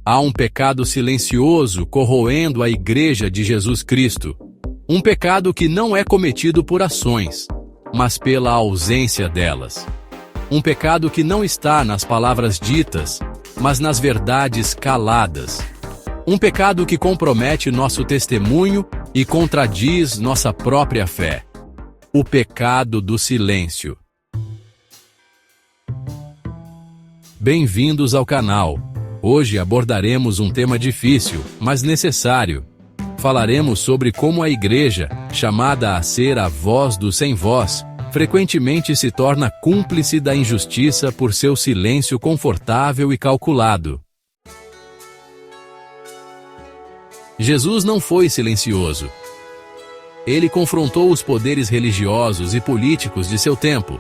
Há um pecado silencioso corroendo a Igreja de Jesus Cristo. Um pecado que não é cometido por ações, mas pela ausência delas. Um pecado que não está nas palavras ditas, mas nas verdades caladas. Um pecado que compromete nosso testemunho e contradiz nossa própria fé. O pecado do silêncio. Bem-vindos ao canal. Hoje abordaremos um tema difícil, mas necessário. Falaremos sobre como a Igreja, chamada a ser a voz do sem voz, frequentemente se torna cúmplice da injustiça por seu silêncio confortável e calculado. Jesus não foi silencioso. Ele confrontou os poderes religiosos e políticos de seu tempo,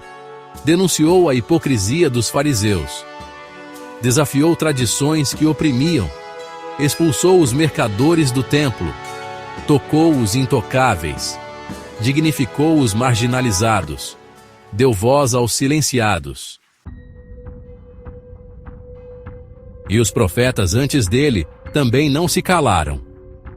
denunciou a hipocrisia dos fariseus, desafiou tradições que oprimiam, expulsou os mercadores do templo, tocou os intocáveis, dignificou os marginalizados, deu voz aos silenciados. E os profetas antes dele também não se calaram.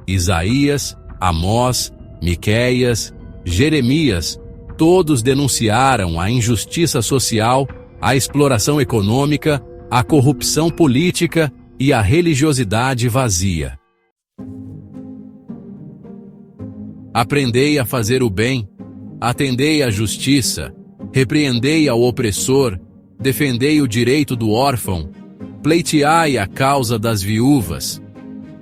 Isaías, Amós, Miqueias, Jeremias, todos denunciaram a injustiça social, a exploração econômica, a corrupção política e a religiosidade vazia. Aprendei a fazer o bem, atendei à justiça, repreendei ao opressor, defendei o direito do órfão, pleiteai a causa das viúvas.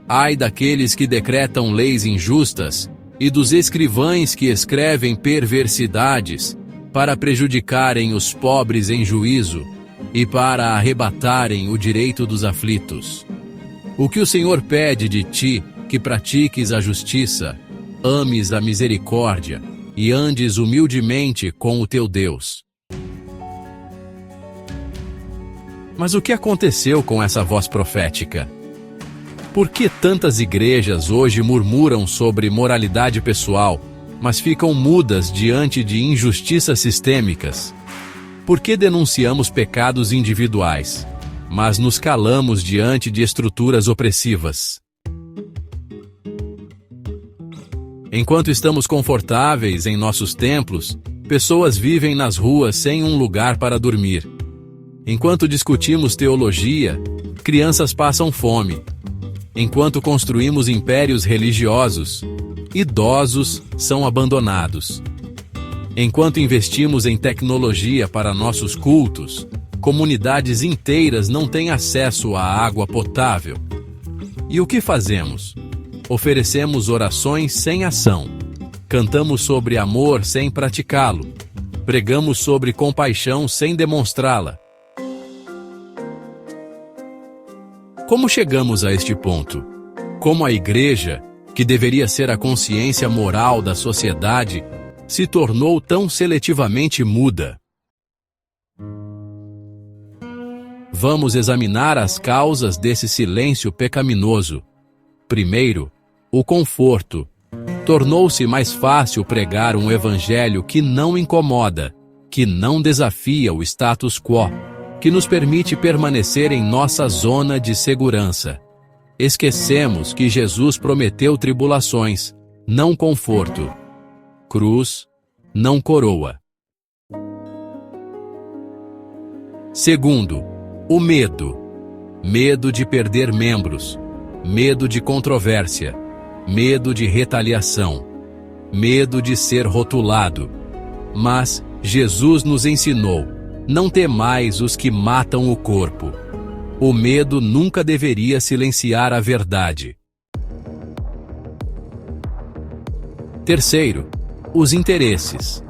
Ai daqueles que decretam leis injustas e dos escrivães que escrevem perversidades para prejudicarem os pobres em juízo e para arrebatarem o direito dos aflitos. O que o Senhor pede de ti, que pratiques a justiça, ames a misericórdia e andes humildemente com o teu Deus. Mas o que aconteceu com essa voz profética? Por que tantas igrejas hoje murmuram sobre moralidade pessoal, mas ficam mudas diante de injustiças sistêmicas? Por que denunciamos pecados individuais, mas nos calamos diante de estruturas opressivas? Enquanto estamos confortáveis em nossos templos, pessoas vivem nas ruas sem um lugar para dormir. Enquanto discutimos teologia, crianças passam fome. Enquanto construímos impérios religiosos, idosos são abandonados. Enquanto investimos em tecnologia para nossos cultos, comunidades inteiras não têm acesso à água potável. E o que fazemos? Oferecemos orações sem ação. Cantamos sobre amor sem praticá-lo. Pregamos sobre compaixão sem demonstrá-la. Como chegamos a este ponto? Como a Igreja, que deveria ser a consciência moral da sociedade, se tornou tão seletivamente muda? Vamos examinar as causas desse silêncio pecaminoso. Primeiro, o conforto. Tornou-se mais fácil pregar um evangelho que não incomoda, que não desafia o status quo, que nos permite permanecer em nossa zona de segurança. Esquecemos que Jesus prometeu tribulações, não conforto. Cruz, não coroa. Segundo, o medo. Medo de perder membros, medo de controvérsia, medo de retaliação, medo de ser rotulado. Mas Jesus nos ensinou: não temais os que matam o corpo. O medo nunca deveria silenciar a verdade. Terceiro, os interesses.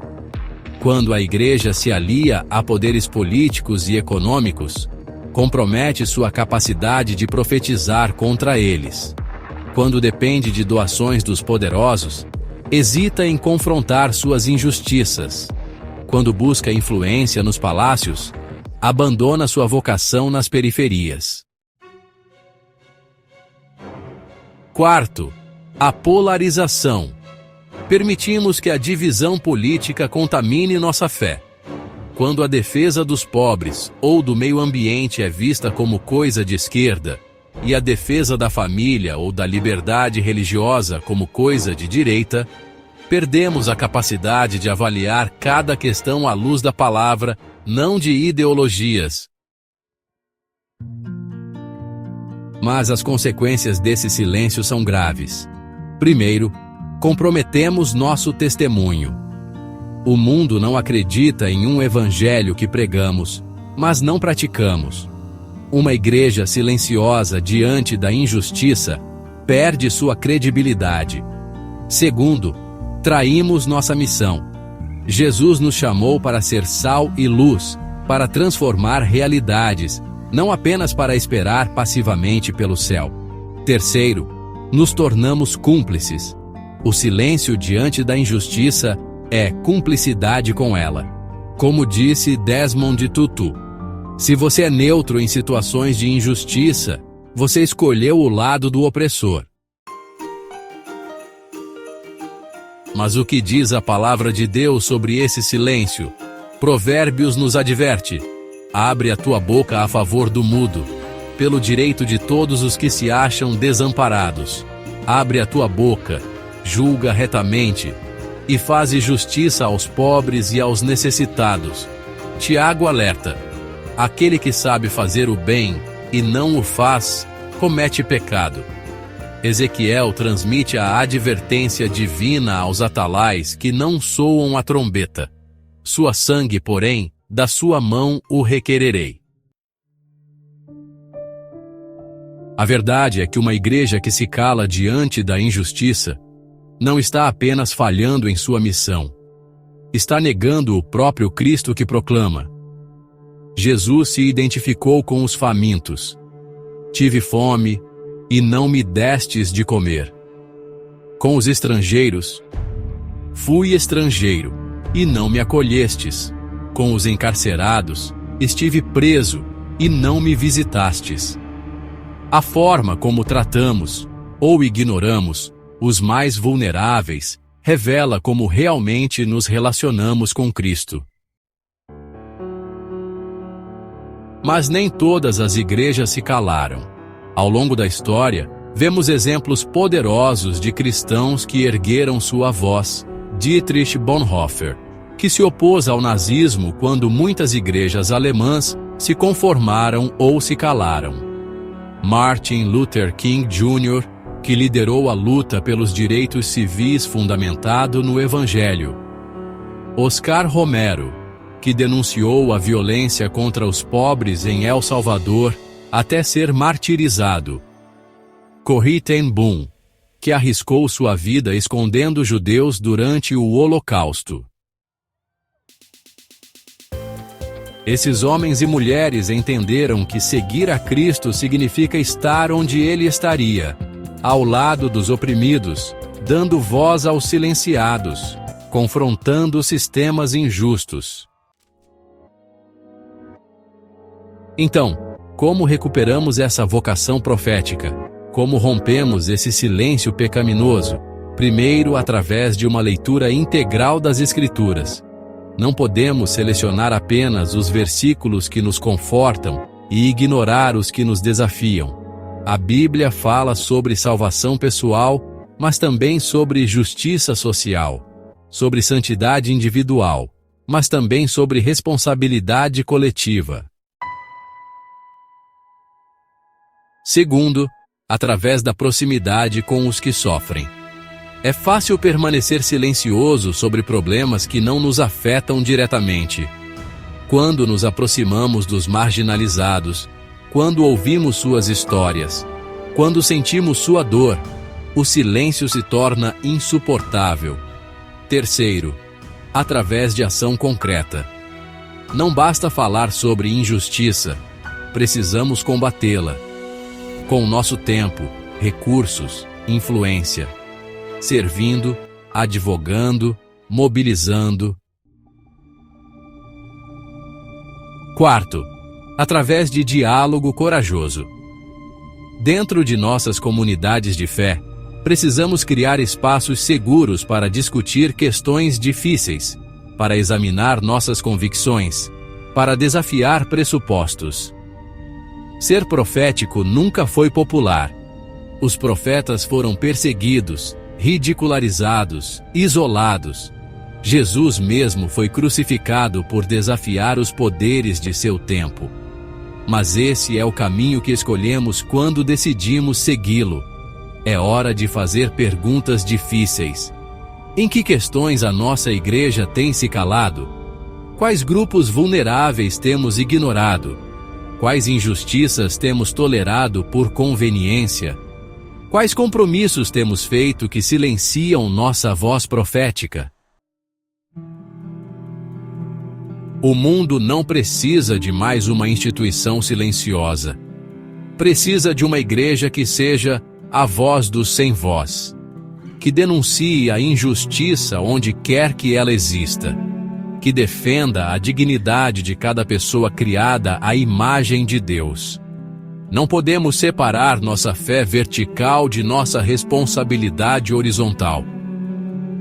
Quando a Igreja se alia a poderes políticos e econômicos, compromete sua capacidade de profetizar contra eles. Quando depende de doações dos poderosos, hesita em confrontar suas injustiças. Quando busca influência nos palácios, abandona sua vocação nas periferias. Quarto, a polarização. Permitimos que a divisão política contamine nossa fé. Quando a defesa dos pobres ou do meio ambiente é vista como coisa de esquerda, e a defesa da família ou da liberdade religiosa como coisa de direita, perdemos a capacidade de avaliar cada questão à luz da palavra, não de ideologias. Mas as consequências desse silêncio são graves. Primeiro, comprometemos nosso testemunho. O mundo não acredita em um evangelho que pregamos, mas não praticamos. Uma igreja silenciosa diante da injustiça perde sua credibilidade. Segundo, traímos nossa missão. Jesus nos chamou para ser sal e luz, para transformar realidades, não apenas para esperar passivamente pelo céu. Terceiro, nos tornamos cúmplices. O silêncio diante da injustiça é cumplicidade com ela. Como disse Desmond Tutu, se você é neutro em situações de injustiça, você escolheu o lado do opressor. Mas o que diz a palavra de Deus sobre esse silêncio? Provérbios nos adverte: abre a tua boca a favor do mudo, pelo direito de todos os que se acham desamparados. Abre a tua boca, julga retamente, e faze justiça aos pobres e aos necessitados. Tiago alerta: aquele que sabe fazer o bem e não o faz, comete pecado. Ezequiel transmite a advertência divina aos atalais que não soam a trombeta. Sua sangue, porém, da sua mão o requererei. A verdade é que uma igreja que se cala diante da injustiça não está apenas falhando em sua missão, está negando o próprio Cristo que proclama. Jesus se identificou com os famintos. Tive fome, e não me destes de comer. Com os estrangeiros, fui estrangeiro, e não me acolhestes. Com os encarcerados, estive preso, e não me visitastes. A forma como tratamos, ou ignoramos, os mais vulneráveis, revela como realmente nos relacionamos com Cristo. Mas nem todas as igrejas se calaram. Ao longo da história, vemos exemplos poderosos de cristãos que ergueram sua voz. Dietrich Bonhoeffer, que se opôs ao nazismo quando muitas igrejas alemãs se conformaram ou se calaram. Martin Luther King Jr., que liderou a luta pelos direitos civis fundamentado no Evangelho. Oscar Romero, que denunciou a violência contra os pobres em El Salvador até ser martirizado. Corrie ten Boom, que arriscou sua vida escondendo judeus durante o Holocausto. Esses homens e mulheres entenderam que seguir a Cristo significa estar onde Ele estaria, ao lado dos oprimidos, dando voz aos silenciados, confrontando sistemas injustos. Então, como recuperamos essa vocação profética? Como rompemos esse silêncio pecaminoso? Primeiro, através de uma leitura integral das Escrituras. Não podemos selecionar apenas os versículos que nos confortam e ignorar os que nos desafiam. A Bíblia fala sobre salvação pessoal, mas também sobre justiça social, sobre santidade individual, mas também sobre responsabilidade coletiva. Segundo, através da proximidade com os que sofrem. É fácil permanecer silencioso sobre problemas que não nos afetam diretamente. Quando nos aproximamos dos marginalizados, quando ouvimos suas histórias, quando sentimos sua dor, o silêncio se torna insuportável. Terceiro, através de ação concreta. Não basta falar sobre injustiça, precisamos combatê-la. Com o nosso tempo, recursos, influência, servindo, advogando, mobilizando. Quarto, através de diálogo corajoso. Dentro de nossas comunidades de fé, precisamos criar espaços seguros para discutir questões difíceis, para examinar nossas convicções, para desafiar pressupostos. Ser profético nunca foi popular. Os profetas foram perseguidos, ridicularizados, isolados. Jesus mesmo foi crucificado por desafiar os poderes de seu tempo. Mas esse é o caminho que escolhemos quando decidimos segui-lo. É hora de fazer perguntas difíceis. Em que questões a nossa igreja tem se calado? Quais grupos vulneráveis temos ignorado? Quais injustiças temos tolerado por conveniência? Quais compromissos temos feito que silenciam nossa voz profética? O mundo não precisa de mais uma instituição silenciosa. Precisa de uma igreja que seja a voz dos sem voz, que denuncie a injustiça onde quer que ela exista, que defenda a dignidade de cada pessoa criada à imagem de Deus. Não podemos separar nossa fé vertical de nossa responsabilidade horizontal.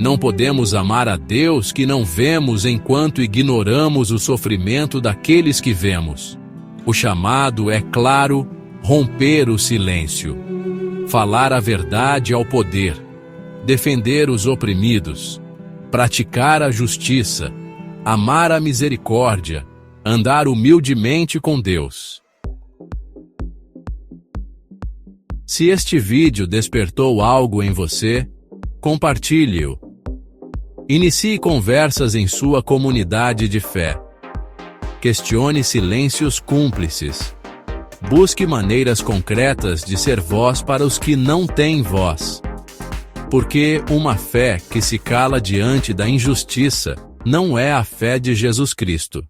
Não podemos amar a Deus que não vemos enquanto ignoramos o sofrimento daqueles que vemos. O chamado é claro: romper o silêncio, falar a verdade ao poder, defender os oprimidos, praticar a justiça, amar a misericórdia, andar humildemente com Deus. Se este vídeo despertou algo em você, compartilhe-o. Inicie conversas em sua comunidade de fé. Questione silêncios cúmplices. Busque maneiras concretas de ser voz para os que não têm voz. Porque uma fé que se cala diante da injustiça não é a fé de Jesus Cristo.